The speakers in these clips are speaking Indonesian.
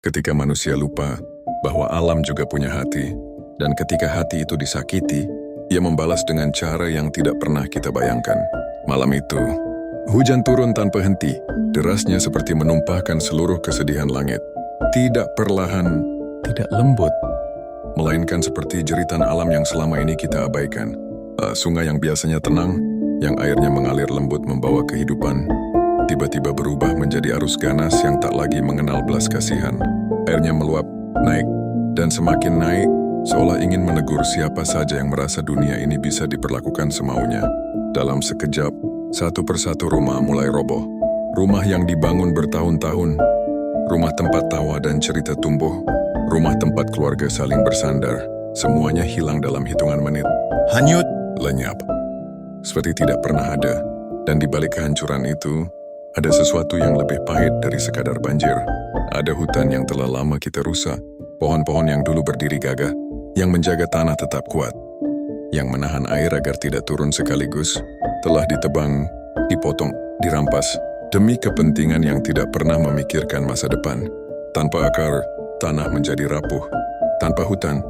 Ketika manusia lupa bahwa alam juga punya hati, dan ketika hati itu disakiti, ia membalas dengan cara yang tidak pernah kita bayangkan. Malam itu, hujan turun tanpa henti, derasnya seperti menumpahkan seluruh kesedihan langit. Tidak perlahan, tidak lembut, melainkan seperti jeritan alam yang selama ini kita abaikan. Sungai yang biasanya tenang, yang airnya mengalir lembut membawa kehidupan, tiba-tiba berubah menjadi arus ganas yang tak lagi mengenal belas kasihan. Airnya meluap, naik, dan semakin naik, seolah ingin menegur siapa saja yang merasa dunia ini bisa diperlakukan semaunya. Dalam sekejap, satu persatu rumah mulai roboh. Rumah yang dibangun bertahun-tahun, rumah tempat tawa dan cerita tumbuh, rumah tempat keluarga saling bersandar, semuanya hilang dalam hitungan menit. Hanyut, Lenyap, seperti tidak pernah ada, dan di balik kehancuran itu, ada sesuatu yang lebih pahit dari sekadar banjir. Ada hutan yang telah lama kita rusak, pohon-pohon yang dulu berdiri gagah, yang menjaga tanah tetap kuat, yang menahan air agar tidak turun sekaligus, telah ditebang, dipotong, dirampas, demi kepentingan yang tidak pernah memikirkan masa depan. Tanpa akar, tanah menjadi rapuh. Tanpa hutan,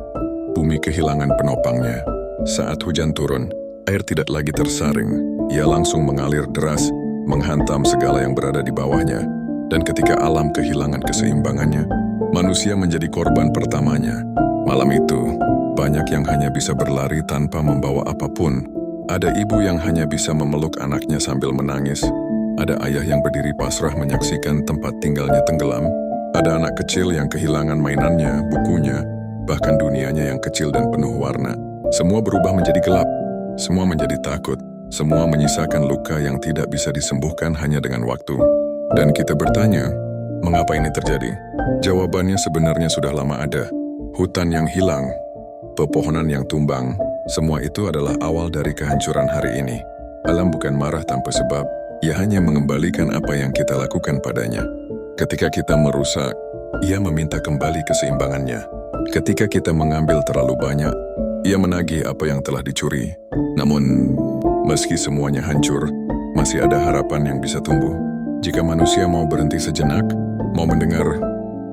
bumi kehilangan penopangnya. Saat hujan turun, air tidak lagi tersaring. Ia langsung mengalir deras, menghantam segala yang berada di bawahnya. Dan ketika alam kehilangan keseimbangannya, manusia menjadi korban pertamanya. Malam itu, banyak yang hanya bisa berlari tanpa membawa apapun. Ada ibu yang hanya bisa memeluk anaknya sambil menangis. Ada ayah yang berdiri pasrah menyaksikan tempat tinggalnya tenggelam. Ada anak kecil yang kehilangan mainannya, bukunya, bahkan dunianya yang kecil dan penuh warna. Semua berubah menjadi gelap, semua menjadi takut, semua menyisakan luka yang tidak bisa disembuhkan hanya dengan waktu. Dan kita bertanya, mengapa ini terjadi? Jawabannya sebenarnya sudah lama ada. Hutan yang hilang, pepohonan yang tumbang, semua itu adalah awal dari kehancuran hari ini. Alam bukan marah tanpa sebab, ia hanya mengembalikan apa yang kita lakukan padanya. Ketika kita merusak, ia meminta kembali keseimbangannya. Ketika kita mengambil terlalu banyak, ia menagih apa yang telah dicuri. Namun, meski semuanya hancur, masih ada harapan yang bisa tumbuh. Jika manusia mau berhenti sejenak, mau mendengar,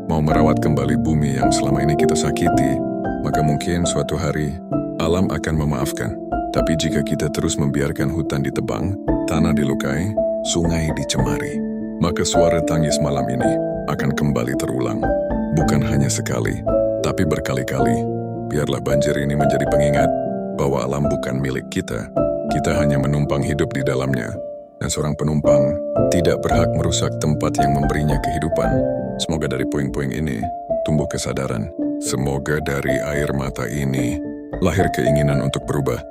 mau merawat kembali bumi yang selama ini kita sakiti, maka mungkin suatu hari alam akan memaafkan. Tapi jika kita terus membiarkan hutan ditebang, tanah dilukai, sungai dicemari, maka suara tangis malam ini akan kembali terulang. Bukan hanya sekali, tapi berkali-kali. Biarlah banjir ini menjadi pengingat bahwa alam bukan milik kita. Kita hanya menumpang hidup di dalamnya. Dan seorang penumpang tidak berhak merusak tempat yang memberinya kehidupan. Semoga dari puing-puing ini tumbuh kesadaran. Semoga dari air mata ini lahir keinginan untuk berubah.